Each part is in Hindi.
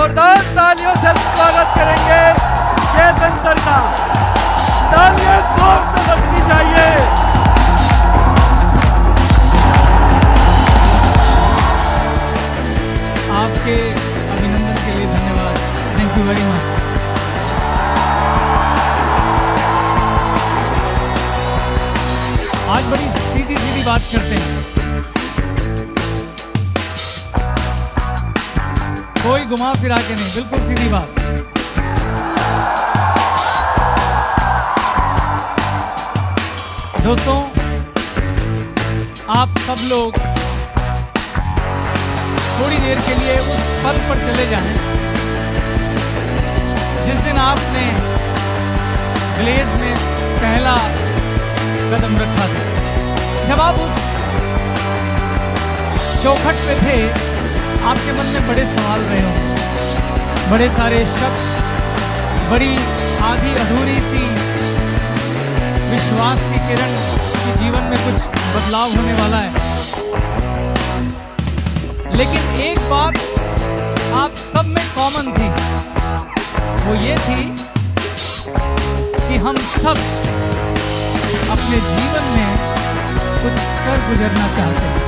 जोरदार तालियों से स्वागत करेंगे चेतन सर का। तालियां जोर से बजनी चाहिए। आपके अभिनंदन के लिए धन्यवाद। Thank you very much. आज बड़ी सीधी सीधी बात करते हैं, कोई घुमा फिरा के नहीं, बिल्कुल सीधी बात। दोस्तों, आप सब लोग थोड़ी देर के लिए उस पल पर चले जाएं जिस दिन आपने ग्लेज में पहला कदम रखा था। जब आप उस चौखट पे थे, आपके मन में बड़े सवाल रहे होंगे, बड़े सारे शब्द, बड़ी आधी अधूरी सी विश्वास की किरण कि जीवन में कुछ बदलाव होने वाला है। लेकिन एक बात आप सब में कॉमन थी, वो ये थी कि हम सब अपने जीवन में कुछ कर गुजरना चाहते हैं।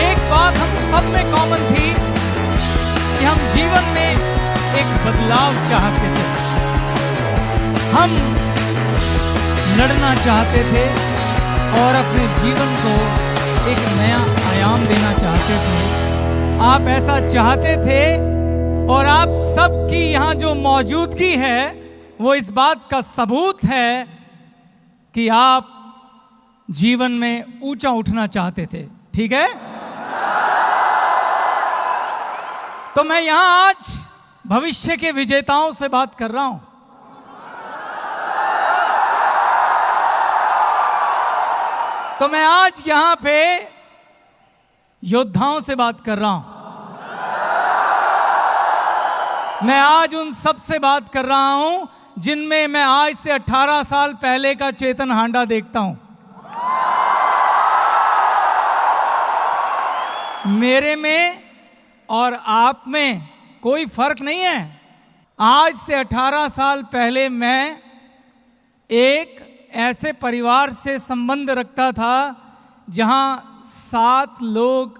एक बात हम सब में कॉमन थी कि हम जीवन में एक बदलाव चाहते थे। हम लड़ना चाहते थे और अपने जीवन को एक नया आयाम देना चाहते थे। आप ऐसा चाहते थे और आप सबकी यहाँ जो मौजूदगी है वो इस बात का सबूत है कि आप जीवन में ऊंचा उठना चाहते थे। ठीक है? तो मैं यहाँ आज भविष्य के विजेताओं से बात कर रहा हूं। तो मैं आज यहां पे योद्धाओं से बात कर रहा हूं। मैं आज उन सब से बात कर रहा हूं जिनमें मैं आज से 18 साल पहले का चेतन हांडा देखता हूं। मेरे में और आप में कोई फर्क नहीं है। आज से 18 साल पहले मैं एक ऐसे परिवार से संबंध रखता था जहां 7 लोग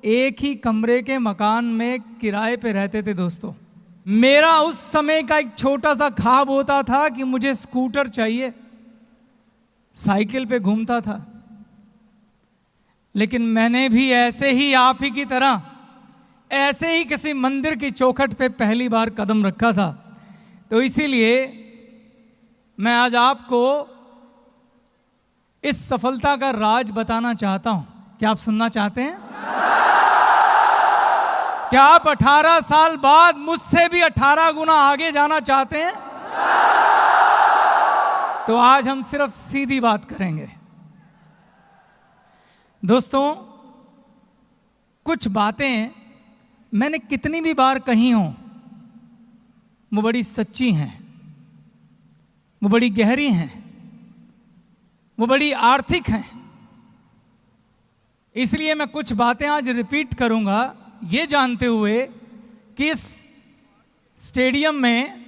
एक ही कमरे के मकान में किराए पे रहते थे। दोस्तों, मेरा उस समय का एक छोटा सा ख्वाब होता था कि मुझे स्कूटर चाहिए, साइकिल पे घूमता था। लेकिन मैंने भी ऐसे ही आप ही की तरह ऐसे ही किसी मंदिर की चौखट पे पहली बार कदम रखा था। तो इसीलिए मैं आज आपको इस सफलता का राज बताना चाहता हूं। क्या आप सुनना चाहते हैं? क्या आप 18 साल बाद मुझसे भी 18 गुना आगे जाना चाहते हैं? तो आज हम सिर्फ सीधी बात करेंगे। दोस्तों, कुछ बातें मैंने कितनी भी बार कही हों, वो बड़ी सच्ची हैं, वो बड़ी गहरी हैं, वो बड़ी आर्थिक हैं। इसलिए मैं कुछ बातें आज रिपीट करूंगा, ये जानते हुए कि इस स्टेडियम में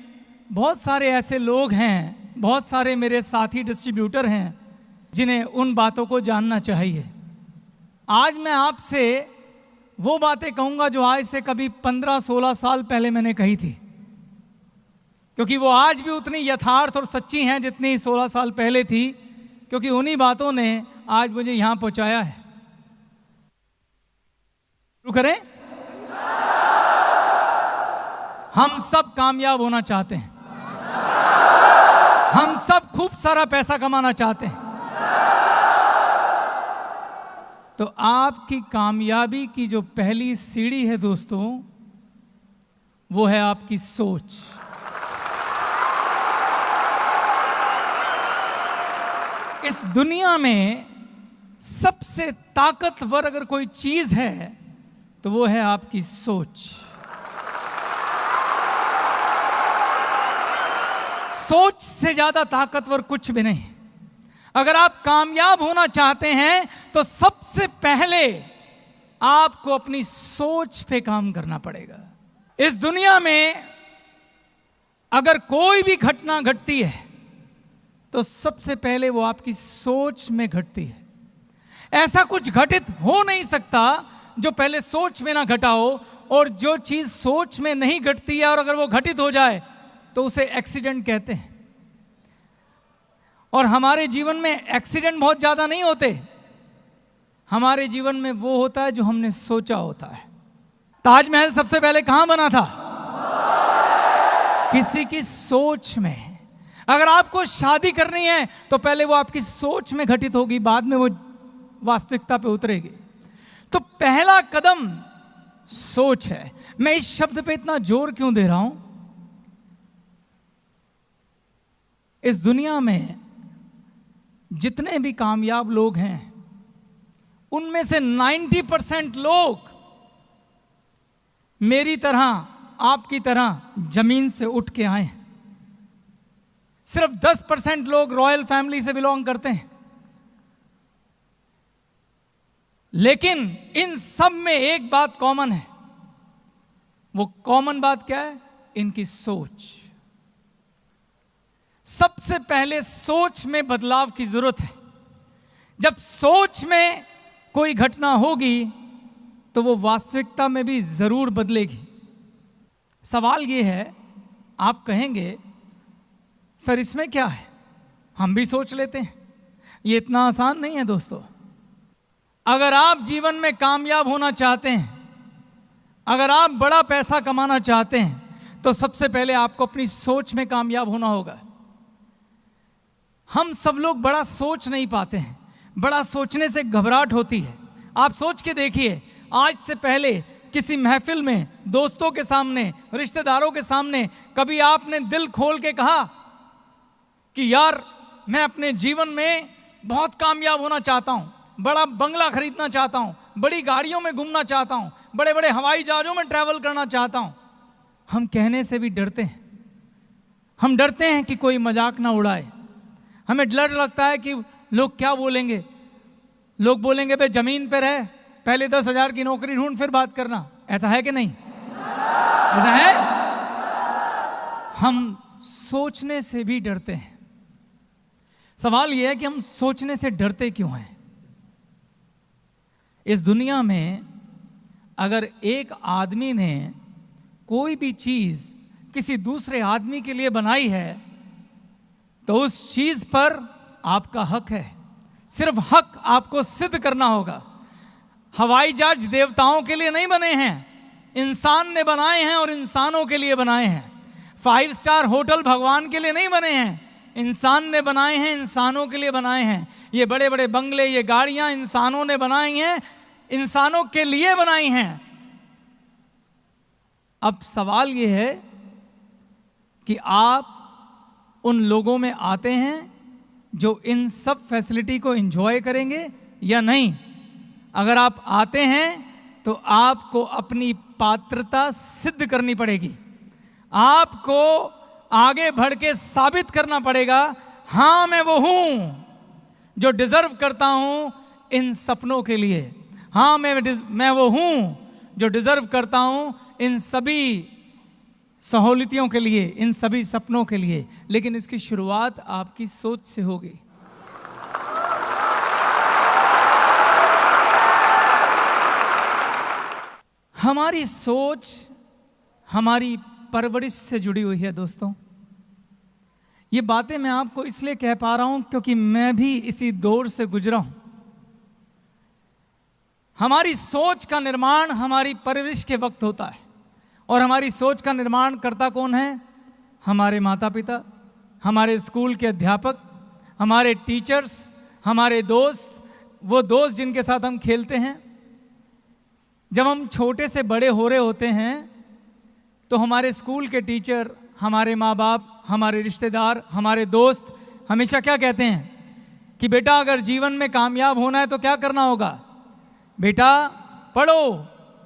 बहुत सारे ऐसे लोग हैं, बहुत सारे मेरे साथी डिस्ट्रीब्यूटर हैं जिन्हें उन बातों को जानना चाहिए। आज मैं आपसे वो बातें कहूंगा जो आज से कभी 15-16 साल पहले मैंने कही थी, क्योंकि वो आज भी उतनी यथार्थ और सच्ची हैं जितनी 16 साल पहले थी, क्योंकि उन्हीं बातों ने आज मुझे यहां पहुंचाया है। शुरू करें? हम सब कामयाब होना चाहते हैं, हम सब खूब सारा पैसा कमाना चाहते हैं। तो आपकी कामयाबी की जो पहली सीढ़ी है दोस्तों, वो है आपकी सोच। इस दुनिया में सबसे ताकतवर अगर कोई चीज है तो वो है आपकी सोच। सोच से ज्यादा ताकतवर कुछ भी नहीं। अगर आप कामयाब होना चाहते हैं तो सबसे पहले आपको अपनी सोच पे काम करना पड़ेगा। इस दुनिया में अगर कोई भी घटना घटती है तो सबसे पहले वो आपकी सोच में घटती है। ऐसा कुछ घटित हो नहीं सकता जो पहले सोच में ना घटा हो, और जो चीज सोच में नहीं घटती है और अगर वो घटित हो जाए तो उसे एक्सीडेंट कहते हैं। और हमारे जीवन में एक्सीडेंट बहुत ज्यादा नहीं होते, हमारे जीवन में वो होता है जो हमने सोचा होता है। ताजमहल सबसे पहले कहां बना था? किसी की सोच में। अगर आपको शादी करनी है तो पहले वो आपकी सोच में घटित होगी, बाद में वो वास्तविकता पे उतरेगी। तो पहला कदम सोच है। मैं इस शब्द पे इतना जोर क्यों दे रहा हूं? इस दुनिया में जितने भी कामयाब लोग हैं उनमें से 90% लोग मेरी तरह, आपकी तरह जमीन से उठ के आए हैं। सिर्फ 10% लोग रॉयल फैमिली से बिलोंग करते हैं। लेकिन इन सब में एक बात कॉमन है। वो कॉमन बात क्या है? इनकी सोच। सबसे पहले सोच में बदलाव की जरूरत है। जब सोच में कोई घटना होगी तो वो वास्तविकता में भी जरूर बदलेगी। सवाल ये है, आप कहेंगे सर इसमें क्या है, हम भी सोच लेते हैं। ये इतना आसान नहीं है दोस्तों। अगर आप जीवन में कामयाब होना चाहते हैं, अगर आप बड़ा पैसा कमाना चाहते हैं, तो सबसे पहले आपको अपनी सोच में कामयाब होना होगा। हम सब लोग बड़ा सोच नहीं पाते हैं, बड़ा सोचने से घबराहट होती है। आप सोच के देखिए, आज से पहले किसी महफिल में, दोस्तों के सामने, रिश्तेदारों के सामने कभी आपने दिल खोल के कहा कि यार मैं अपने जीवन में बहुत कामयाब होना चाहता हूं, बड़ा बंगला खरीदना चाहता हूं, बड़ी गाड़ियों में घूमना चाहता हूं, बड़े बड़े हवाई जहाजों में ट्रैवल करना चाहता हूं? हम कहने से भी डरते हैं। हम डरते हैं कि कोई मजाक ना उड़ाए। हमें डर लगता है कि लोग क्या बोलेंगे। लोग बोलेंगे भाई जमीन पर रह, पहले 10,000 की नौकरी ढूंढ फिर बात करना। ऐसा है कि नहीं? ऐसा है। हम सोचने से भी डरते हैं। सवाल यह है कि हम सोचने से डरते क्यों हैं? इस दुनिया में अगर एक आदमी ने कोई भी चीज किसी दूसरे आदमी के लिए बनाई है तो उस चीज पर आपका हक है। सिर्फ हक आपको सिद्ध करना होगा। हवाई जहाज देवताओं के लिए नहीं बने हैं, इंसान ने बनाए हैं और इंसानों के लिए बनाए हैं। 5 स्टार होटल भगवान के लिए नहीं बने हैं, इंसान ने बनाए हैं, इंसानों के लिए बनाए हैं। ये बड़े बड़े बंगले, ये गाड़ियां इंसानों ने बनाई हैं, इंसानों के लिए बनाई हैं। अब सवाल ये है कि आप उन लोगों में आते हैं जो इन सब फैसिलिटी को एंजॉय करेंगे या नहीं। अगर आप आते हैं तो आपको अपनी पात्रता सिद्ध करनी पड़ेगी। आपको आगे बढ़ के साबित करना पड़ेगा, हां मैं वो हूं जो डिजर्व करता हूं इन सपनों के लिए। हां मैं वो हूं जो डिजर्व करता हूं इन सभी सहूलियतों के लिए, इन सभी सपनों के लिए। लेकिन इसकी शुरुआत आपकी सोच से होगी। हमारी सोच हमारी परवरिश से जुड़ी हुई है दोस्तों। ये बातें मैं आपको इसलिए कह पा रहा हूं क्योंकि मैं भी इसी दौर से गुजरा हूं। हमारी सोच का निर्माण हमारी परवरिश के वक्त होता है, और हमारी सोच का निर्माण करता कौन है? हमारे माता पिता, हमारे स्कूल के अध्यापक, हमारे टीचर्स, हमारे दोस्त, वो दोस्त जिनके साथ हम खेलते हैं। जब हम छोटे से बड़े हो रहे होते हैं तो हमारे स्कूल के टीचर, हमारे माँ बाप, हमारे रिश्तेदार, हमारे दोस्त हमेशा क्या कहते हैं कि बेटा अगर जीवन में कामयाब होना है तो क्या करना होगा? बेटा पढ़ो,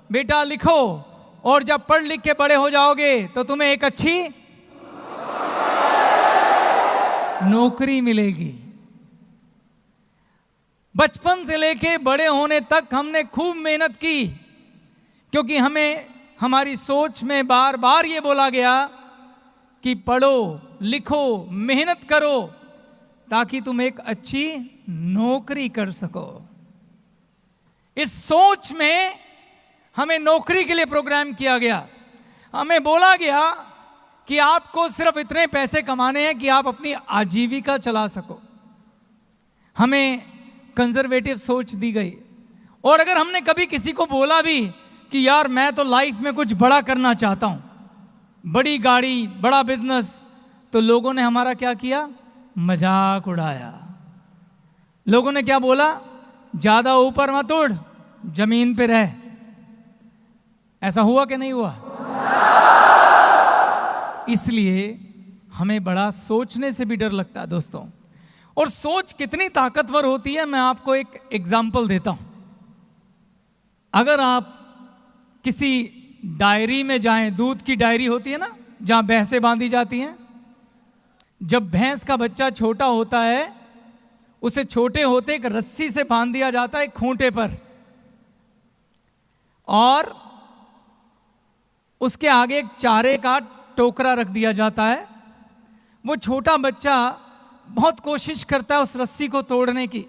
बेटा लिखो, और जब पढ़ लिख के बड़े हो जाओगे तो तुम्हें एक अच्छी नौकरी मिलेगी। बचपन से लेके बड़े होने तक हमने खूब मेहनत की, क्योंकि हमें हमारी सोच में बार बार ये बोला गया कि पढ़ो लिखो मेहनत करो ताकि तुम एक अच्छी नौकरी कर सको। इस सोच में हमें नौकरी के लिए प्रोग्राम किया गया। हमें बोला गया कि आपको सिर्फ इतने पैसे कमाने हैं कि आप अपनी आजीविका चला सको। हमें कंजर्वेटिव सोच दी गई। और अगर हमने कभी किसी को बोला भी कि यार मैं तो लाइफ में कुछ बड़ा करना चाहता हूं, बड़ी गाड़ी बड़ा बिजनेस, तो लोगों ने हमारा क्या किया? मजाक उड़ाया। लोगों ने क्या बोला? ज्यादा ऊपर मत उड़, जमीन पे रह। ऐसा हुआ कि नहीं हुआ? इसलिए हमें बड़ा सोचने से भी डर लगता है दोस्तों। और सोच कितनी ताकतवर होती है, मैं आपको एक एग्जाम्पल देता हूं। अगर आप किसी डायरी में जाएं, दूध की डायरी होती है ना, जहां भैंसें बांधी जाती हैं, जब भैंस का बच्चा छोटा होता है उसे छोटे होते एक रस्सी से बांध दिया जाता है खूंटे पर, और उसके आगे एक चारे का टोकरा रख दिया जाता है। वो छोटा बच्चा बहुत कोशिश करता है उस रस्सी को तोड़ने की,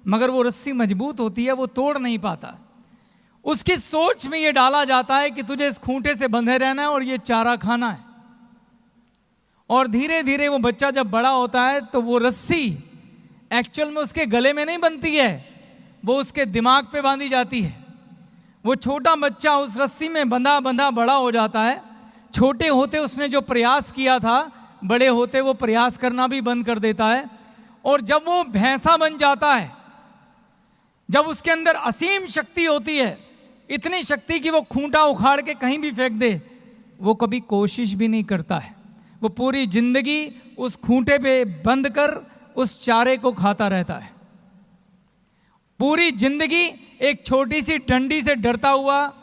मगर वो रस्सी मजबूत होती है, वो तोड़ नहीं पाता। उसकी सोच में ये डाला जाता है कि तुझे इस खूंटे से बंधे रहना है और ये चारा खाना है। और धीरे धीरे वो बच्चा जब बड़ा होता है तो वो रस्सी एक्चुअल में उसके गले में नहीं बनती है, वो उसके दिमाग पे बांधी जाती है। वो छोटा बच्चा उस रस्सी में बंधा बंधा बड़ा हो जाता है। छोटे होते उसने जो प्रयास किया था, बड़े होते वो प्रयास करना भी बंद कर देता है। और जब वो भैंसा बन जाता है, जब उसके अंदर असीम शक्ति होती है, इतनी शक्ति कि वो खूंटा उखाड़ के कहीं भी फेंक दे, वो कभी कोशिश भी नहीं करता है। वो पूरी जिंदगी उस खूंटे पे बंद कर उस चारे को खाता रहता है। पूरी जिंदगी एक छोटी सी डंडी से डरता हुआ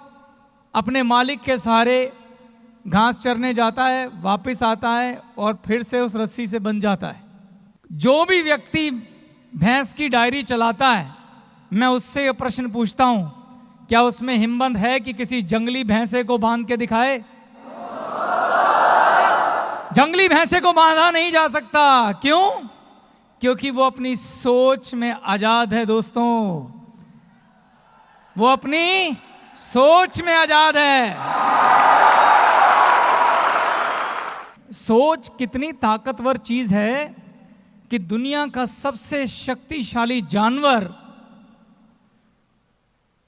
अपने मालिक के सहारे घास चरने जाता है, वापस आता है और फिर से उस रस्सी से बंध जाता है। जो भी व्यक्ति भैंस की डायरी चलाता है, मैं उससे यह प्रश्न पूछता हूं, क्या उसमें हिम्मत है कि किसी जंगली भैंसे को बांध के दिखाए? जंगली भैंसे को बांधा नहीं जा सकता। क्यों? क्योंकि वो अपनी सोच में आजाद है दोस्तों। वो अपनी सोच में आजाद है। सोच कितनी ताकतवर चीज है कि दुनिया का सबसे शक्तिशाली जानवर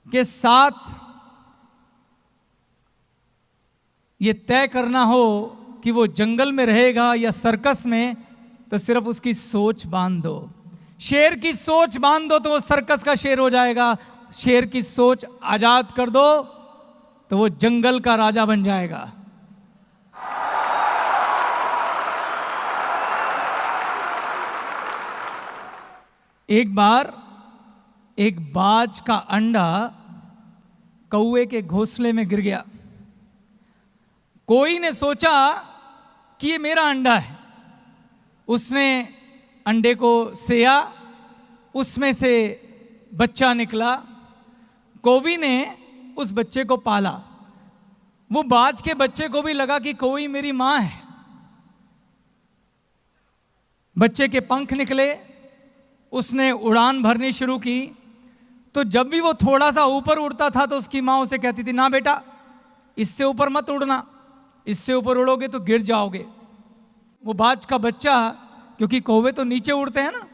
के साथ ये तय करना हो कि वो जंगल में रहेगा या सर्कस में, तो सिर्फ उसकी सोच बांध दो। शेर की सोच बांध दो तो वो सर्कस का शेर हो जाएगा। शेर की सोच आजाद कर दो तो वो जंगल का राजा बन जाएगा। एक बार एक बाज का अंडा कौवे के घोंसले में गिर गया। कोई ने सोचा कि ये मेरा अंडा है। उसने अंडे को सेया, उसमें से बच्चा निकला। कौवी ने उस बच्चे को पाला। वो बाज के बच्चे को भी लगा कि कौवी मेरी मां है। बच्चे के पंख निकले, उसने उड़ान भरनी शुरू की। तो जब भी वो थोड़ा सा ऊपर उड़ता था तो उसकी मां उसे कहती थी, ना बेटा इससे ऊपर मत उड़ना, इससे ऊपर उड़ोगे तो गिर जाओगे। वो बाज का बच्चा, क्योंकि कौवे तो नीचे उड़ते हैं ना,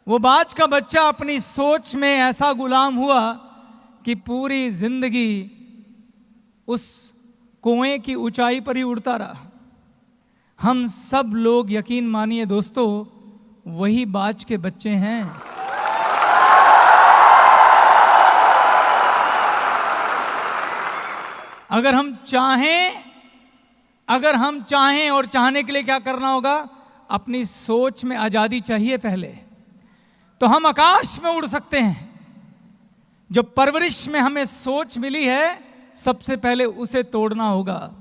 वो बाज का बच्चा अपनी सोच में ऐसा गुलाम हुआ कि पूरी जिंदगी उस कुएं की ऊंचाई पर ही उड़ता रहा। हम सब लोग यकीन मानिए दोस्तों, वही बाज के बच्चे हैं। अगर हम चाहें और चाहने के लिए क्या करना होगा? अपनी सोच में आजादी चाहिए पहले, तो हम आकाश में उड़ सकते हैं। जो परवरिश में हमें सोच मिली है, सबसे पहले उसे तोड़ना होगा।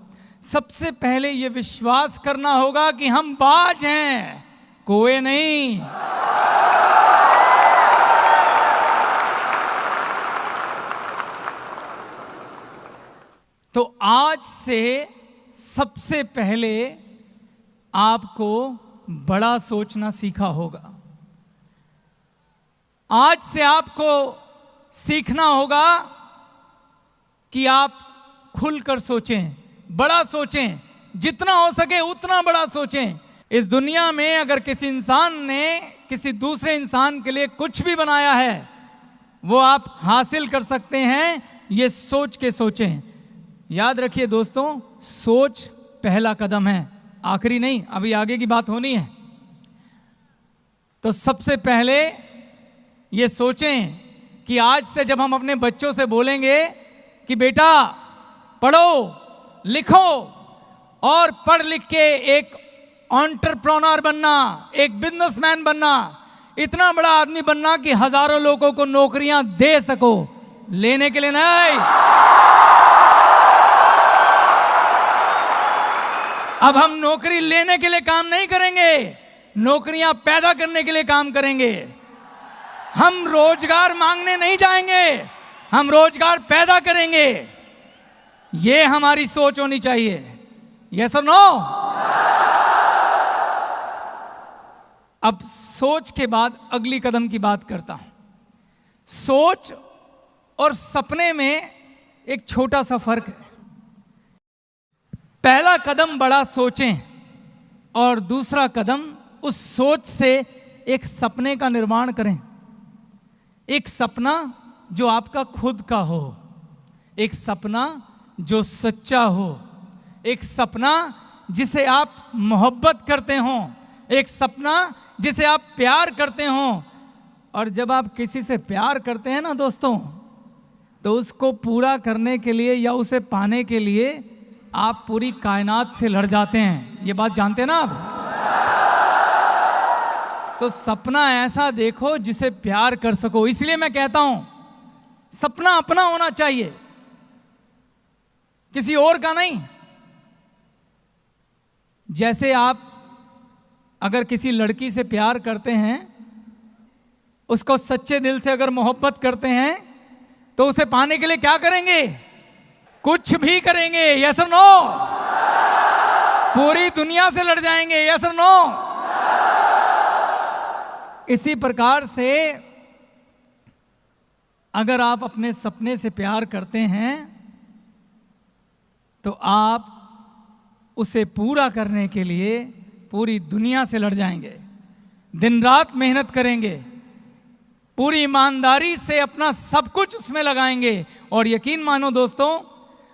सबसे पहले यह विश्वास करना होगा कि हम बाज हैं, कोई नहीं। आज से सबसे पहले आपको बड़ा सोचना सीखा होगा। आज से आपको सीखना होगा कि आप खुलकर सोचें, बड़ा सोचें, जितना हो सके उतना बड़ा सोचें। इस दुनिया में अगर किसी इंसान ने किसी दूसरे इंसान के लिए कुछ भी बनाया है, वो आप हासिल कर सकते हैं, ये सोच के सोचें। याद रखिए दोस्तों, सोच पहला कदम है, आखिरी नहीं। अभी आगे की बात होनी है। तो सबसे पहले ये सोचें कि आज से जब हम अपने बच्चों से बोलेंगे कि बेटा पढ़ो लिखो और पढ़ लिख के एक एंटरप्रेन्योर बनना, एक बिजनेसमैन बनना, इतना बड़ा आदमी बनना कि हजारों लोगों को नौकरियां दे सको, लेने के लिए नहीं। अब हम नौकरी लेने के लिए काम नहीं करेंगे, नौकरियां पैदा करने के लिए काम करेंगे। हम रोजगार मांगने नहीं जाएंगे, हम रोजगार पैदा करेंगे। ये हमारी सोच होनी चाहिए। यस और नो? अब सोच के बाद अगली कदम की बात करता हूं। सोच और सपने में एक छोटा सा फर्क है। पहला कदम बड़ा सोचें और दूसरा कदम उस सोच से एक सपने का निर्माण करें। एक सपना जो आपका खुद का हो, एक सपना जो सच्चा हो, एक सपना जिसे आप मोहब्बत करते हो, एक सपना जिसे आप प्यार करते हो। और जब आप किसी से प्यार करते हैं ना दोस्तों, तो उसको पूरा करने के लिए या उसे पाने के लिए आप पूरी कायनात से लड़ जाते हैं। ये बात जानते हैं ना आप? तो सपना ऐसा देखो जिसे प्यार कर सको। इसलिए मैं कहता हूं सपना अपना होना चाहिए, किसी और का नहीं। जैसे आप अगर किसी लड़की से प्यार करते हैं, उसको सच्चे दिल से अगर मोहब्बत करते हैं, तो उसे पाने के लिए क्या करेंगे? कुछ भी करेंगे। यस और नो? पूरी दुनिया से लड़ जाएंगे। यस और नो? इसी प्रकार से अगर आप अपने सपने से प्यार करते हैं, तो आप उसे पूरा करने के लिए पूरी दुनिया से लड़ जाएंगे, दिन रात मेहनत करेंगे, पूरी ईमानदारी से अपना सब कुछ उसमें लगाएंगे। और यकीन मानो दोस्तों,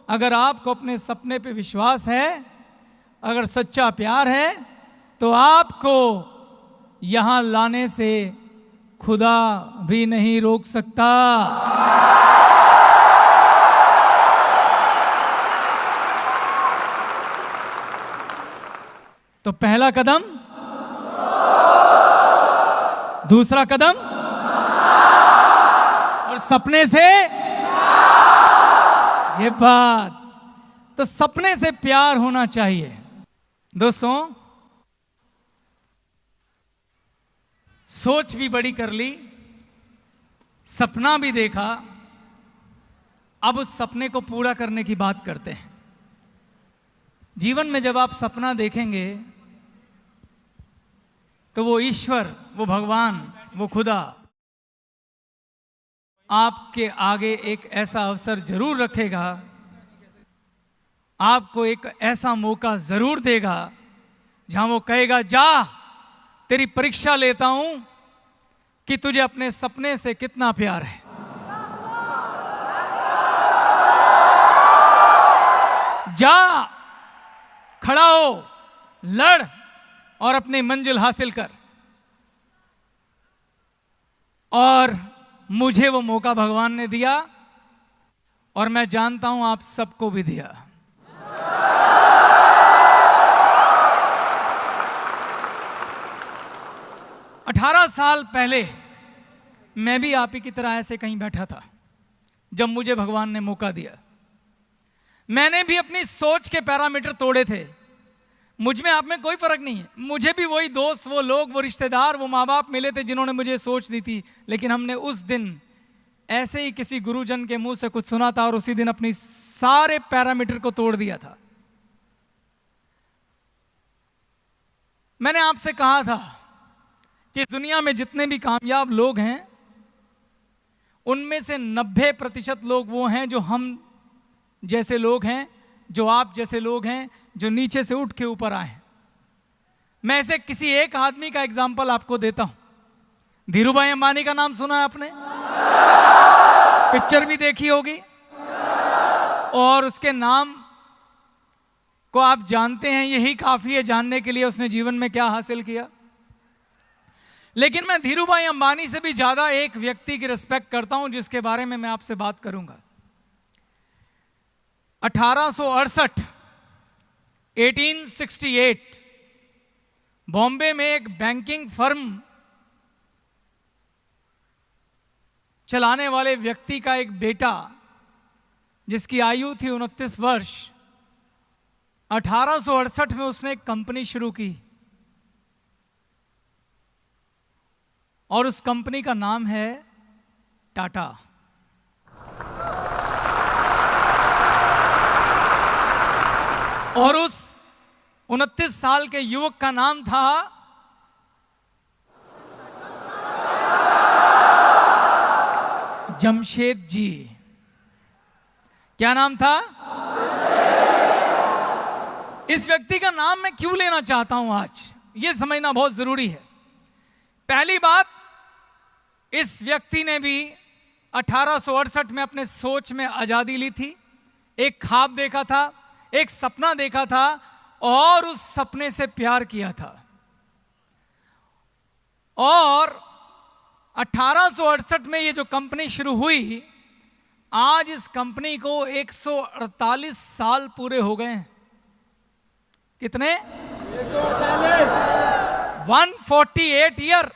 अगर आपको अपने सपने पे विश्वास है, अगर सच्चा प्यार है, तो आपको यहां लाने से खुदा भी नहीं रोक सकता। तो पहला कदम, दूसरा कदम, और सपने से ये बात। तो सपने से प्यार होना चाहिए दोस्तों। सोच भी बड़ी कर ली, सपना भी देखा, अब उस सपने को पूरा करने की बात करते हैं। जीवन में जब आप सपना देखेंगे, तो वो ईश्वर, वो भगवान, वो खुदा आपके आगे एक ऐसा अवसर जरूर रखेगा, आपको एक ऐसा मौका जरूर देगा जहां वो कहेगा, जा तेरी परीक्षा लेता हूं कि तुझे अपने सपने से कितना प्यार है। जा, खड़ा हो, लड़ और अपनी मंजिल हासिल कर। और मुझे वो मौका भगवान ने दिया, और मैं जानता हूं आप सबको भी दिया। अठारह साल पहले मैं भी आप ही की तरह ऐसे कहीं बैठा था, जब मुझे भगवान ने मौका दिया। मैंने भी अपनी सोच के पैरामीटर तोड़े थे। मुझ में आप में कोई फर्क नहीं है। मुझे भी वही दोस्त, वो लोग, वो रिश्तेदार, वो माँ बाप मिले थे जिन्होंने मुझे सोच दी थी। लेकिन हमने उस दिन ऐसे ही किसी गुरुजन के मुंह से कुछ सुना था और उसी दिन अपनी सारे पैरामीटर को तोड़ दिया था। मैंने आपसे कहा था कि दुनिया में जितने भी कामयाब लोग हैं उनमें से 90% लोग वो हैं जो हम जैसे लोग हैं, जो आप जैसे लोग हैं, जो नीचे से उठ के ऊपर आए हैं। मैं ऐसे किसी एक आदमी का एग्जाम्पल आपको देता हूं। धीरूभाई अंबानी का नाम सुना है आपने? पिक्चर भी देखी होगी और उसके नाम को आप जानते हैं, यही काफी है जानने के लिए उसने जीवन में क्या हासिल किया। लेकिन मैं धीरूभाई अंबानी से भी ज्यादा एक व्यक्ति की रिस्पेक्ट करता हूं जिसके बारे में मैं आपसे बात करूंगा। 1868 बॉम्बे में एक बैंकिंग फर्म चलाने वाले व्यक्ति का एक बेटा जिसकी आयु थी 29 वर्ष, 1868 में उसने एक कंपनी शुरू की और उस कंपनी का नाम है टाटा। और उस 29 साल के युवक का नाम था जमशेद जी। क्या नाम था? इस व्यक्ति का नाम मैं क्यों लेना चाहता हूं आज, यह समझना बहुत जरूरी है। पहली बात, इस व्यक्ति ने भी 1868 में अपने सोच में आजादी ली थी, एक ख्वाब देखा था, एक सपना देखा था और उस सपने से प्यार किया था। और 1868 में ये जो कंपनी शुरू हुई, आज इस कंपनी को 148 साल पूरे हो गए हैं। कितने? 148 ईयर।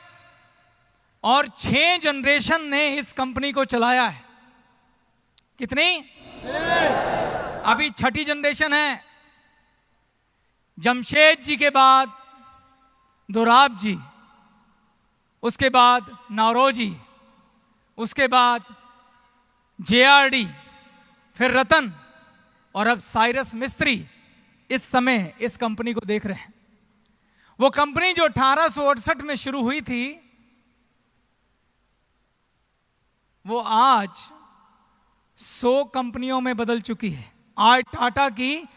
और 6 जनरेशन ने इस कंपनी को चलाया है। कितनी? अभी 6ठी जनरेशन है। जमशेद जी के बाद दोराब जी, उसके बाद नौरोजी, उसके बाद JRD, फिर रतन और अब साइरस मिस्त्री इस समय इस कंपनी को देख रहे हैं। वो कंपनी जो 1868 में शुरू हुई थी, वो आज 100 कंपनियों में बदल चुकी है। आज टाटा की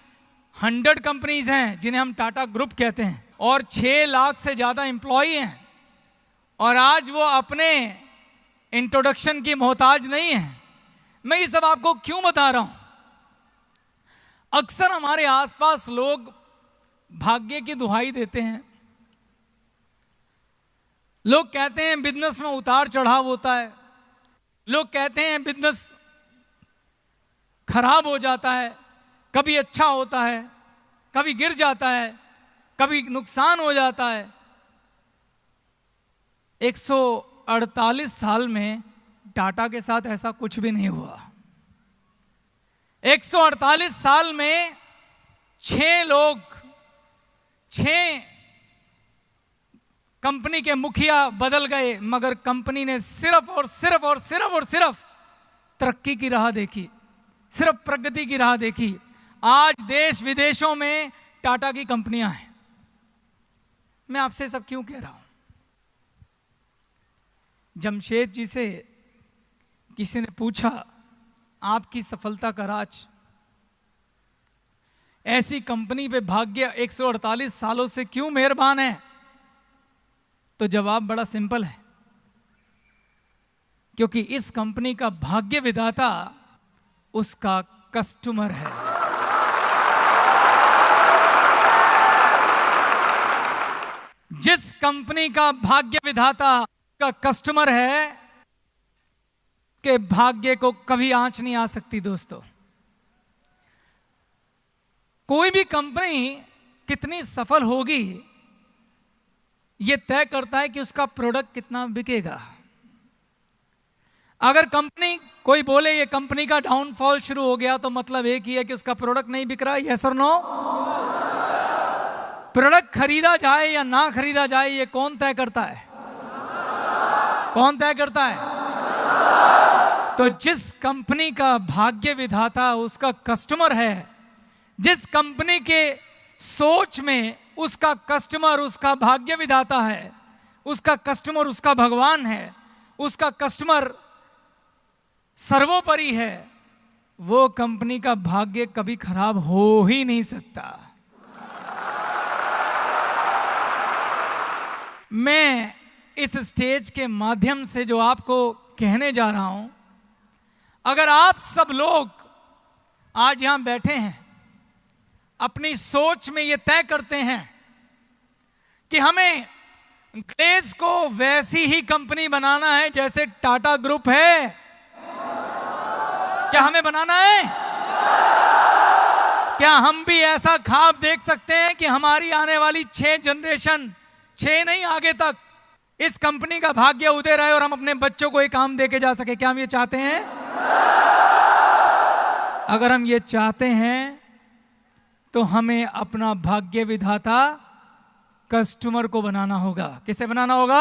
100 कंपनीज हैं जिन्हें हम टाटा ग्रुप कहते हैं और 6 लाख से ज्यादा एम्प्लॉई हैं। और आज वो अपने इंट्रोडक्शन की मोहताज नहीं है। मैं ये सब आपको क्यों बता रहा हूं? अक्सर हमारे आसपास लोग भाग्य की दुहाई देते हैं। लोग कहते हैं बिजनेस में उतार चढ़ाव होता है, लोग कहते हैं बिजनेस खराब हो जाता है, कभी अच्छा होता है, कभी गिर जाता है, कभी नुकसान हो जाता है। 148 साल में टाटा के साथ ऐसा कुछ भी नहीं हुआ। 148 साल में 6 कंपनी के मुखिया बदल गए, मगर कंपनी ने सिर्फ तरक्की की राह देखी, सिर्फ प्रगति की राह देखी। आज देश विदेशों में टाटा की कंपनियां हैं। मैं आपसे सब क्यों कह रहा हूं? जमशेद जी से किसी ने पूछा, आपकी सफलता का राज, ऐसी कंपनी पे भाग्य 148 सालों से क्यों मेहरबान है? तो जवाब बड़ा सिंपल है, क्योंकि इस कंपनी का भाग्य विधाता उसका कस्टमर है। जिस कंपनी का भाग्य विधाता का कस्टमर है, के भाग्य को कभी आंच नहीं आ सकती। दोस्तों, कोई भी कंपनी कितनी सफल होगी यह तय करता है कि उसका प्रोडक्ट कितना बिकेगा। अगर कंपनी कोई बोले ये कंपनी का डाउनफॉल शुरू हो गया, तो मतलब एक ही है कि उसका प्रोडक्ट नहीं बिक रहा। यस और नो? प्रोडक्ट खरीदा जाए या ना खरीदा जाए, ये कौन तय करता है? कौन तय करता है? तो जिस कंपनी का भाग्य विधाता उसका कस्टमर है, जिस कंपनी के सोच में उसका कस्टमर उसका भाग्य विधाता है, उसका कस्टमर उसका भगवान है, उसका कस्टमर सर्वोपरि है, वो कंपनी का भाग्य कभी खराब हो ही नहीं सकता। मैं इस स्टेज के माध्यम से जो आपको कहने जा रहा हूं, अगर आप सब लोग आज यहां बैठे हैं, अपनी सोच में ये तय करते हैं कि हमें ग्लेज को वैसी ही कंपनी बनाना है जैसे टाटा ग्रुप है, क्या हमें बनाना है? क्या हम भी ऐसा ख्वाब देख सकते हैं कि हमारी आने वाली 6 जनरेशन, 6 नहीं आगे तक, इस कंपनी का भाग्य उदय रहे और हम अपने बच्चों को एक काम दे के जा सके? क्या हम ये चाहते हैं? अगर हम ये चाहते हैं तो हमें अपना भाग्य विधाता कस्टमर को बनाना होगा। किसे बनाना होगा?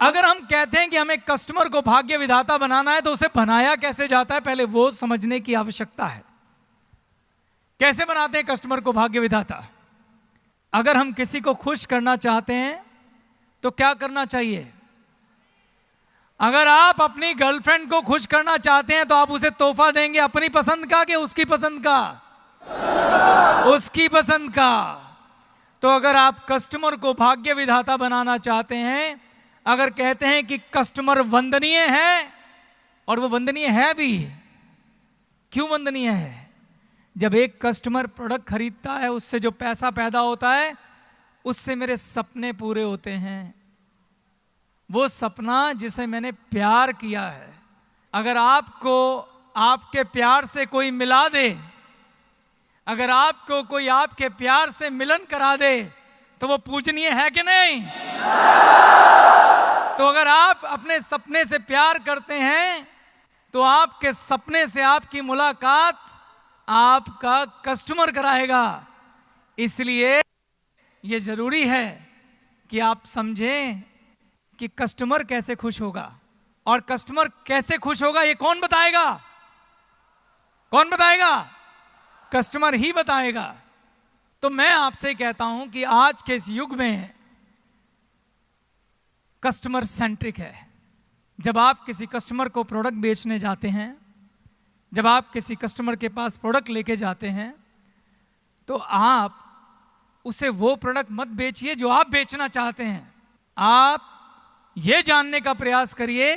अगर हम कहते हैं कि हमें कस्टमर को भाग्य विधाता बनाना है तो उसे बनाया कैसे जाता है, पहले वो समझने की आवश्यकता है। कैसे बनाते हैं कस्टमर को भाग्य विधाता? अगर हम किसी को खुश करना चाहते हैं तो क्या करना चाहिए? अगर आप अपनी गर्लफ्रेंड को खुश करना चाहते हैं तो आप उसे तोहफा देंगे अपनी पसंद का कि उसकी पसंद का? उसकी पसंद का। तो अगर आप कस्टमर को भाग्य विधाता बनाना चाहते हैं, अगर कहते हैं कि कस्टमर वंदनीय है, और वो वंदनीय है भी, क्यों वंदनीय है? जब एक कस्टमर प्रोडक्ट खरीदता है, उससे जो पैसा पैदा होता है उससे मेरे सपने पूरे होते हैं। वो सपना जिसे मैंने प्यार किया है, अगर आपको आपके प्यार से कोई मिला दे, अगर आपको कोई आपके प्यार से मिलन करा दे तो वो पूजनीय है कि नहीं? तो अगर आप अपने सपने से प्यार करते हैं तो आपके सपने से आपकी मुलाकात आपका कस्टमर कराएगा। इसलिए यह जरूरी है कि आप समझें कि कस्टमर कैसे खुश होगा, और कस्टमर कैसे खुश होगा ये कौन बताएगा? कौन बताएगा? कस्टमर ही बताएगा। तो मैं आपसे कहता हूं कि आज के इस युग में कस्टमर सेंट्रिक है। जब आप किसी कस्टमर को प्रोडक्ट बेचने जाते हैं, जब आप किसी कस्टमर के पास प्रोडक्ट लेके जाते हैं, तो आप उसे वो प्रोडक्ट मत बेचिए जो आप बेचना चाहते हैं। आप ये जानने का प्रयास करिए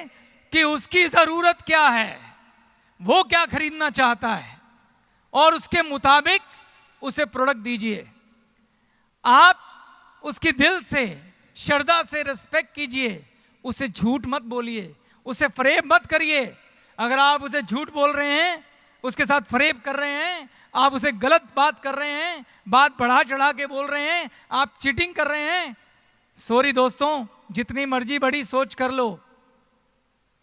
कि उसकी जरूरत क्या है, वो क्या खरीदना चाहता है, और उसके मुताबिक उसे प्रोडक्ट दीजिए। आप उसकी दिल से, श्रद्धा से रिस्पेक्ट कीजिए, उसे झूठ मत बोलिए, उसे फरेब मत करिए। अगर आप उसे झूठ बोल रहे हैं, उसके साथ फरेब कर रहे हैं, आप उसे गलत बात कर रहे हैं, बात बढ़ा चढ़ा के बोल रहे हैं, आप चीटिंग कर रहे हैं, सॉरी दोस्तों, जितनी मर्जी बड़ी सोच कर लो,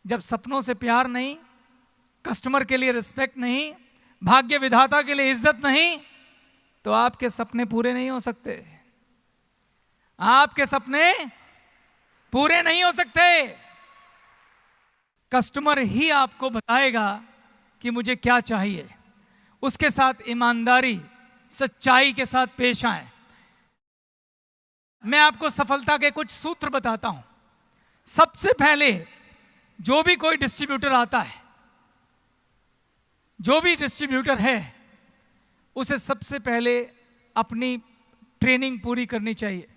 जब सपनों से प्यार नहीं, कस्टमर के लिए रिस्पेक्ट नहीं, भाग्य विधाता के लिए इज्जत नहीं, तो आपके सपने पूरे नहीं हो सकते। आपके सपने पूरे नहीं हो सकते। कस्टमर ही आपको बताएगा कि मुझे क्या चाहिए। उसके साथ ईमानदारी, सच्चाई के साथ पेश आए। मैं आपको सफलता के कुछ सूत्र बताता हूं। सबसे पहले जो भी कोई डिस्ट्रीब्यूटर आता है, जो भी डिस्ट्रीब्यूटर है, उसे सबसे पहले अपनी ट्रेनिंग पूरी करनी चाहिए।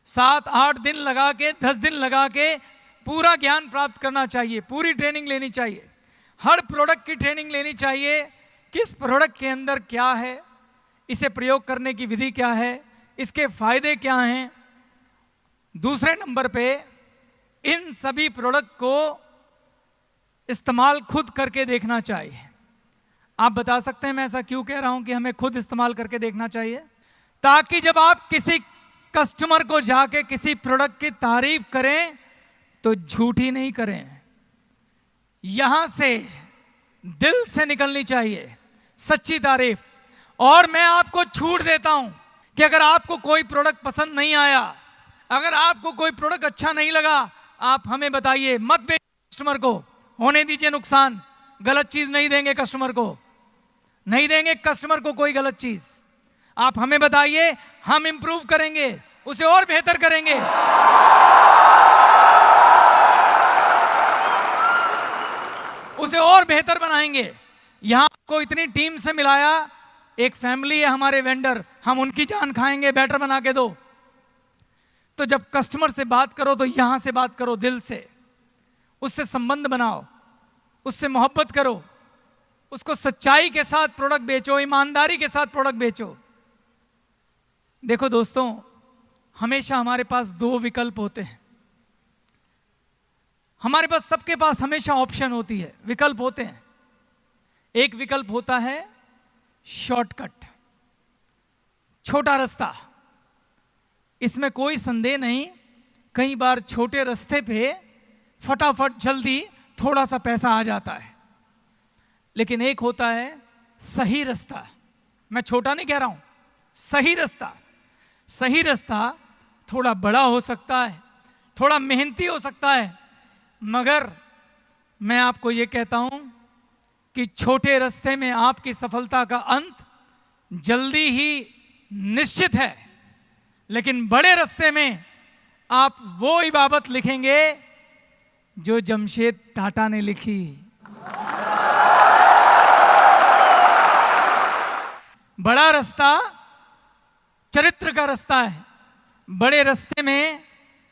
7-8 दिन लगा के, 10 दिन लगा के पूरा ज्ञान प्राप्त करना चाहिए, पूरी ट्रेनिंग लेनी चाहिए। हर प्रोडक्ट की ट्रेनिंग लेनी चाहिए। किस प्रोडक्ट के अंदर क्या है, इसे प्रयोग करने की विधि क्या है, इसके फायदे क्या हैं। दूसरे नंबर पे इन सभी प्रोडक्ट को इस्तेमाल खुद करके देखना चाहिए। आप बता सकते हैं मैं ऐसा क्यों कह रहा हूं कि हमें खुद इस्तेमाल करके देखना चाहिए? ताकि जब आप किसी कस्टमर को जाके किसी प्रोडक्ट की तारीफ करें तो झूठी नहीं करें, यहां से दिल से निकलनी चाहिए सच्ची तारीफ। और मैं आपको छूट देता हूं कि अगर आपको कोई प्रोडक्ट पसंद नहीं आया, अगर आपको कोई प्रोडक्ट अच्छा नहीं लगा, आप हमें बताइए, मत बेचिए कस्टमर को, होने दीजिए नुकसान, गलत चीज नहीं देंगे कस्टमर को, नहीं देंगे कस्टमर को कोई गलत चीज। आप हमें बताइए, हम इंप्रूव करेंगे, उसे और बेहतर करेंगे। उसे और बेहतर बनाएंगे। यहां को इतनी टीम से मिलाया, एक फैमिली है हमारे वेंडर, हम उनकी जान खाएंगे, बेटर बना के दो। तो जब कस्टमर से बात करो तो यहां से बात करो, दिल से, उससे संबंध बनाओ, उससे मोहब्बत करो, उसको सच्चाई के साथ प्रोडक्ट बेचो, ईमानदारी के साथ प्रोडक्ट बेचो। देखो दोस्तों, हमेशा हमारे पास दो विकल्प होते हैं। हमारे पास, सबके पास हमेशा ऑप्शन होती है, विकल्प होते हैं। एक विकल्प होता है शॉर्टकट, छोटा रास्ता। इसमें कोई संदेह नहीं, कई बार छोटे रास्ते पे फटाफट जल्दी थोड़ा सा पैसा आ जाता है। लेकिन एक होता है सही रास्ता, मैं छोटा नहीं कह रहा हूं, सही रास्ता। सही रास्ता थोड़ा बड़ा हो सकता है, थोड़ा मेहनती हो सकता है, मगर मैं आपको यह कहता हूं कि छोटे रास्ते में आपकी सफलता का अंत जल्दी ही निश्चित है। लेकिन बड़े रास्ते में आप वो इबारत लिखेंगे जो जमशेद टाटा ने लिखी। बड़ा रास्ता चरित्र का रास्ता है। बड़े रास्ते में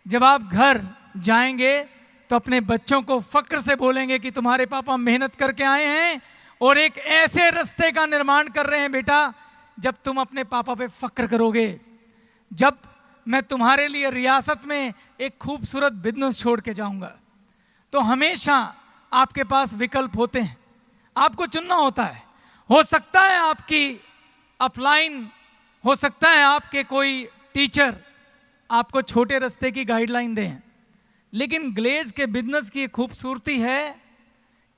जब आप घर जाएंगे तो अपने बच्चों को फक्र से बोलेंगे कि तुम्हारे पापा मेहनत करके आए हैं और एक ऐसे रास्ते का निर्माण कर रहे हैं बेटा, जब तुम अपने पापा पे फक्र करोगे। जब मैं तुम्हारे लिए रियासत में एक खूबसूरत बिजनेस छोड़ के जाऊंगा। तो हमेशा आपके पास विकल्प होते हैं, आपको चुनना होता है। हो सकता है आपकी अपलाइन, हो सकता है आपके कोई टीचर आपको छोटे रास्ते की गाइडलाइन दें, लेकिन ग्लेज के बिजनेस की खूबसूरती है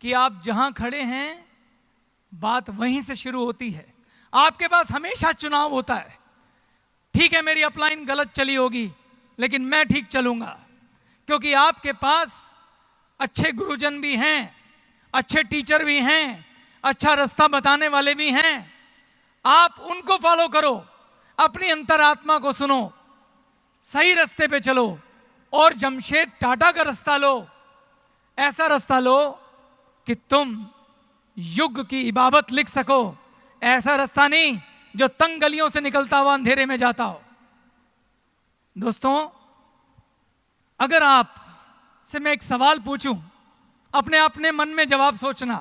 कि आप जहां खड़े हैं बात वहीं से शुरू होती है। आपके पास हमेशा चुनाव होता है। ठीक है, मेरी अपलाइन गलत चली होगी, लेकिन मैं ठीक चलूंगा, क्योंकि आपके पास अच्छे गुरुजन भी हैं, अच्छे टीचर भी हैं, अच्छा रास्ता बताने वाले भी हैं। आप उनको फॉलो करो, अपनी अंतरात्मा को सुनो, सही रास्ते पे चलो और जमशेद टाटा का रास्ता लो। ऐसा रास्ता लो कि तुम युग की इबादत लिख सको। ऐसा रास्ता नहीं जो तंग गलियों से निकलता हुआ अंधेरे में जाता हो। दोस्तों, अगर आप से मैं एक सवाल पूछूं, अपने मन में जवाब सोचना।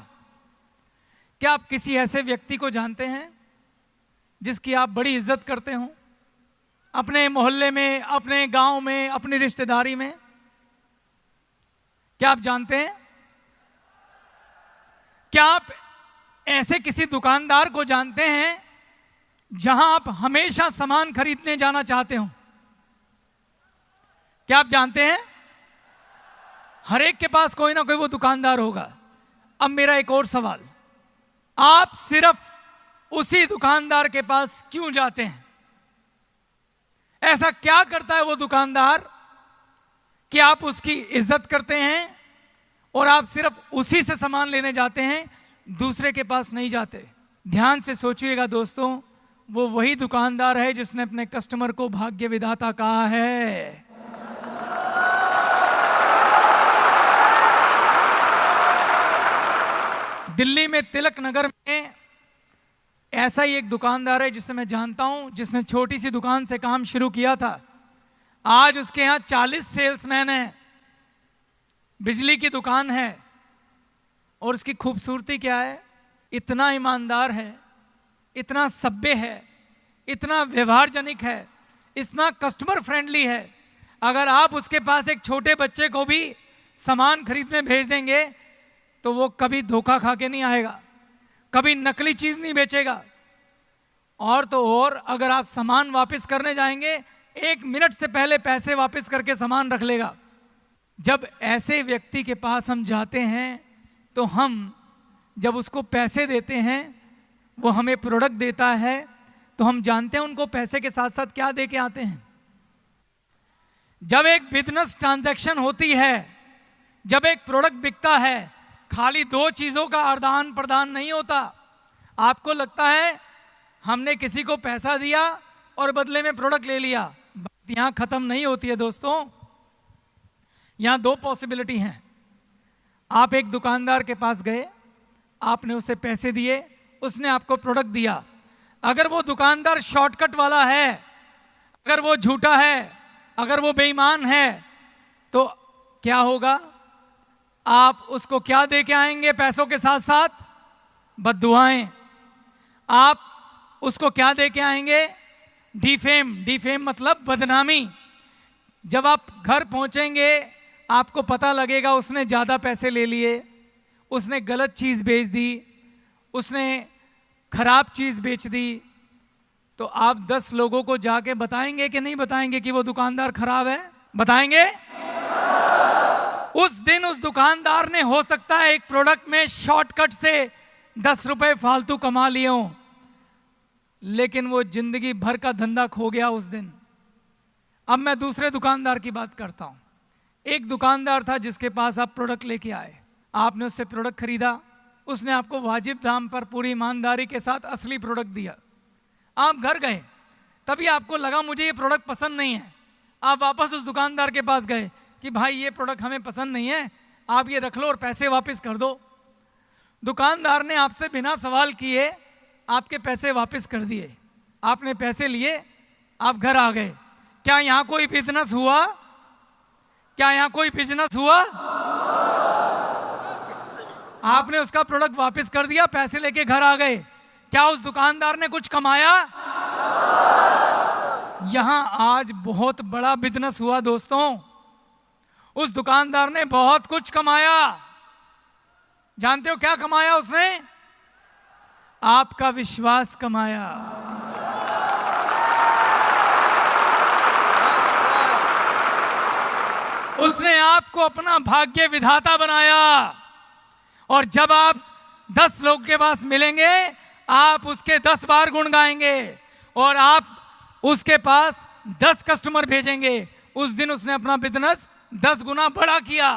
क्या आप किसी ऐसे व्यक्ति को जानते हैं जिसकी आप बड़ी इज्जत करते हो? अपने मोहल्ले में, अपने गांव में, अपनी रिश्तेदारी में? क्या आप जानते हैं? क्या आप ऐसे किसी दुकानदार को जानते हैं जहां आप हमेशा सामान खरीदने जाना चाहते हो? क्या आप जानते हैं? हर एक के पास कोई ना कोई वो दुकानदार होगा। अब मेरा एक और सवाल, आप सिर्फ उसी दुकानदार के पास क्यों जाते हैं? ऐसा क्या करता है वो दुकानदार कि आप उसकी इज्जत करते हैं और आप सिर्फ उसी से सामान लेने जाते हैं, दूसरे के पास नहीं जाते? ध्यान से सोचिएगा दोस्तों, वो वही दुकानदार है जिसने अपने कस्टमर को भाग्य विधाता कहा है। दिल्ली में तिलक नगर में ऐसा ही एक दुकानदार है जिसे मैं जानता हूं, जिसने छोटी सी दुकान से काम शुरू किया था। आज उसके यहां 40 सेल्समैन हैं, बिजली की दुकान है। और उसकी खूबसूरती क्या है? इतना ईमानदार है, इतना सभ्य है, इतना व्यवहारजनिक है, इतना कस्टमर फ्रेंडली है। अगर आप उसके पास एक छोटे बच्चे को भी सामान खरीदने भेज देंगे तो वो कभी धोखा खा के नहीं आएगा, कभी नकली चीज नहीं बेचेगा। और तो और, अगर आप सामान वापस करने जाएंगे, 1 मिनट से पहले पैसे वापस करके सामान रख लेगा। जब ऐसे व्यक्ति के पास हम जाते हैं तो हम जब उसको पैसे देते हैं, वो हमें प्रोडक्ट देता है, तो हम जानते हैं उनको पैसे के साथ साथ क्या दे के आते हैं। जब एक बिजनेस ट्रांजैक्शन होती है, जब एक प्रोडक्ट बिकता है, खाली दो चीजों का आदान प्रदान नहीं होता। आपको लगता है हमने किसी को पैसा दिया और बदले में प्रोडक्ट ले लिया, बात यहां खत्म नहीं होती है दोस्तों। यहां दो पॉसिबिलिटी हैं। आप एक दुकानदार के पास गए, आपने उसे पैसे दिए, उसने आपको प्रोडक्ट दिया। अगर वो दुकानदार शॉर्टकट वाला है, अगर वो झूठा है, अगर वो बेईमान है, तो क्या होगा? आप उसको क्या दे के आएंगे पैसों के साथ साथ? बद्दुआएं। आप उसको क्या दे के आएंगे? डिफेम। डिफेम मतलब बदनामी। जब आप घर पहुंचेंगे आपको पता लगेगा उसने ज्यादा पैसे ले लिए, उसने गलत चीज बेच दी, उसने खराब चीज बेच दी, तो आप 10 लोगों को जाके बताएंगे कि नहीं बताएंगे कि वो दुकानदार खराब है? बताएंगे? उस दिन उस दुकानदार ने हो सकता है एक प्रोडक्ट में शॉर्टकट से 10 रुपए फालतू कमा लिए हों, लेकिन वो जिंदगी भर का धंधा खो गया उस दिन। अब मैं दूसरे दुकानदार की बात करता हूं। एक दुकानदार था जिसके पास आप प्रोडक्ट लेके आए, आपने उससे प्रोडक्ट खरीदा, उसने आपको वाजिब दाम पर पूरी ईमानदारी के साथ असली प्रोडक्ट दिया। आप घर गए, तभी आपको लगा मुझे ये प्रोडक्ट पसंद नहीं है। आप वापस उस दुकानदार के पास गए कि भाई ये प्रोडक्ट हमें पसंद नहीं है, आप ये रख लो और पैसे वापस कर दो। दुकानदार ने आपसे बिना सवाल किए आपके पैसे वापस कर दिए, आपने पैसे लिए, आप घर आ गए। क्या यहां कोई बिजनेस हुआ? क्या यहां कोई बिजनेस हुआ? आपने उसका प्रोडक्ट वापस कर दिया, पैसे लेके घर आ गए। क्या उस दुकानदार ने कुछ कमाया? यहां आज बहुत बड़ा बिजनेस हुआ दोस्तों। उस दुकानदार ने बहुत कुछ कमाया। जानते हो क्या कमाया उसने? आपका विश्वास कमाया। उसने आपको अपना भाग्य विधाता बनाया। और जब आप 10 लोग के पास मिलेंगे, आप उसके 10 बार गुण गाएंगे और आप उसके पास 10 कस्टमर भेजेंगे। उस दिन उसने अपना बिजनेस 10 गुना बड़ा किया।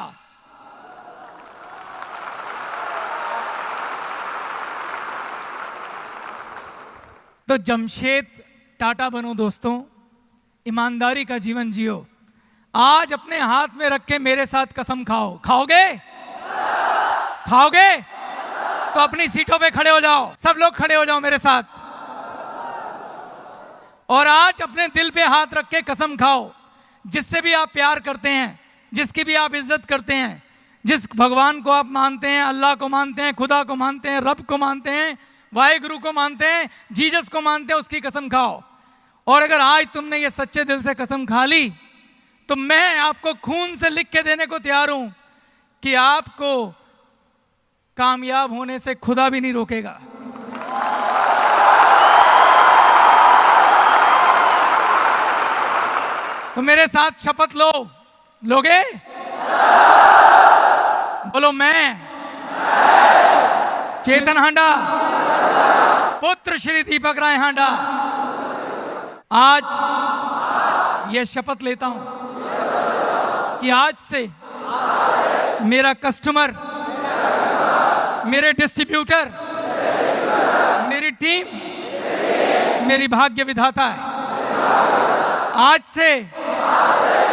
तो जमशेद टाटा बनो दोस्तों, ईमानदारी का जीवन जियो। आज अपने हाथ में रख के मेरे साथ कसम खाओ। खाओगे? खाओगे? तो अपनी सीटों पे खड़े हो जाओ। सब लोग खड़े हो जाओ मेरे साथ। और आज अपने दिल पे हाथ रख के कसम खाओ, जिससे भी आप प्यार करते हैं, जिसकी भी आप इज्जत करते हैं, जिस भगवान को आप मानते हैं, अल्लाह को मानते हैं, खुदा को मानते हैं, रब को मानते हैं, वाहिगुरु को मानते हैं, जीसस को मानते हैं, उसकी कसम खाओ। और अगर आज तुमने ये सच्चे दिल से कसम खा ली, तो मैं आपको खून से लिख के देने को तैयार हूं कि आपको कामयाब होने से खुदा भी नहीं रोकेगा। तो मेरे साथ शपथ लो। लोगे? बोलो। मैं चेतन हांडा, पुत्र श्री दीपक राय हांडा, आज यह शपथ लेता हूं कि आज से मेरा कस्टमर, मेरे डिस्ट्रीब्यूटर, मेरी टीम मेरी भाग्य विधाता है। आज से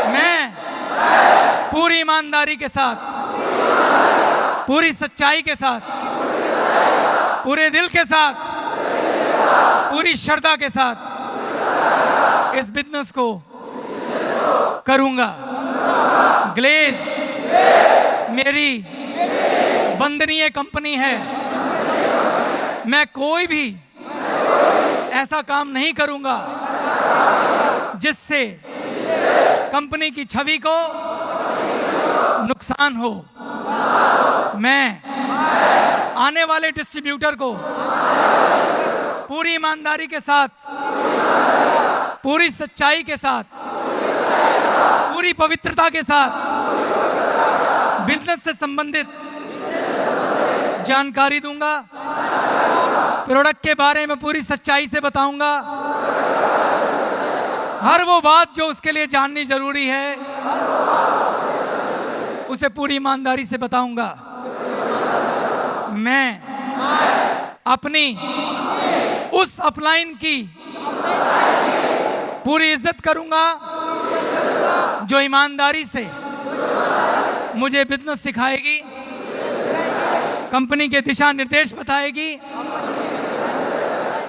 मैं पूरी ईमानदारी के साथ, पूरी सच्चाई के साथ, पूरे दिल के साथ, पूरी श्रद्धा के साथ इस बिजनेस को करूंगा। ग्लेज मेरी वंदनीय कंपनी है। मैं कोई भी ऐसा काम नहीं करूंगा जिससे कंपनी की छवि को नुकसान हो। मैं आने वाले डिस्ट्रीब्यूटर को पूरी ईमानदारी के साथ, पूरी सच्चाई के साथ, पूरी पवित्रता के साथ बिजनेस से संबंधित जानकारी दूंगा। प्रोडक्ट के बारे में पूरी सच्चाई से बताऊंगा। हर वो बात जो उसके लिए जाननी जरूरी है उसे पूरी ईमानदारी से बताऊंगा। मैं अपनी उस अपलाइन की पूरी इज्जत करूंगा जो ईमानदारी से मुझे बिजनेस सिखाएगी, कंपनी के दिशा निर्देश बताएगी,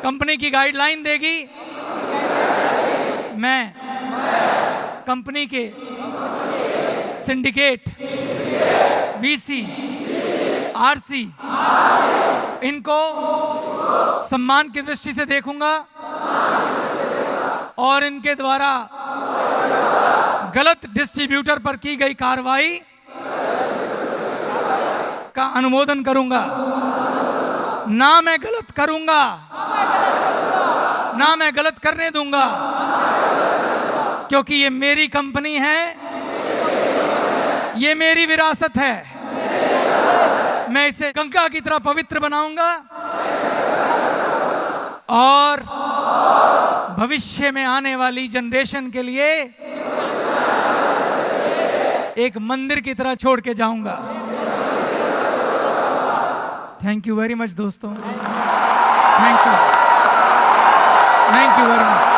कंपनी की गाइडलाइन देगी। मैं कंपनी के सिंडिकेट, वीसी, आरसी इनको सम्मान की दृष्टि से देखूंगा और इनके द्वारा गलत डिस्ट्रीब्यूटर पर की गई कार्रवाई का अनुमोदन करूंगा। ना मैं गलत करूंगा, ना मैं गलत करने दूंगा, क्योंकि ये मेरी कंपनी है, ये मेरी विरासत है। मैं इसे गंगा की तरह पवित्र बनाऊंगा और भविष्य में आने वाली जनरेशन के लिए एक मंदिर की तरह छोड़ के जाऊंगा। थैंक यू वेरी मच दोस्तों, थैंक यू वेरी मच।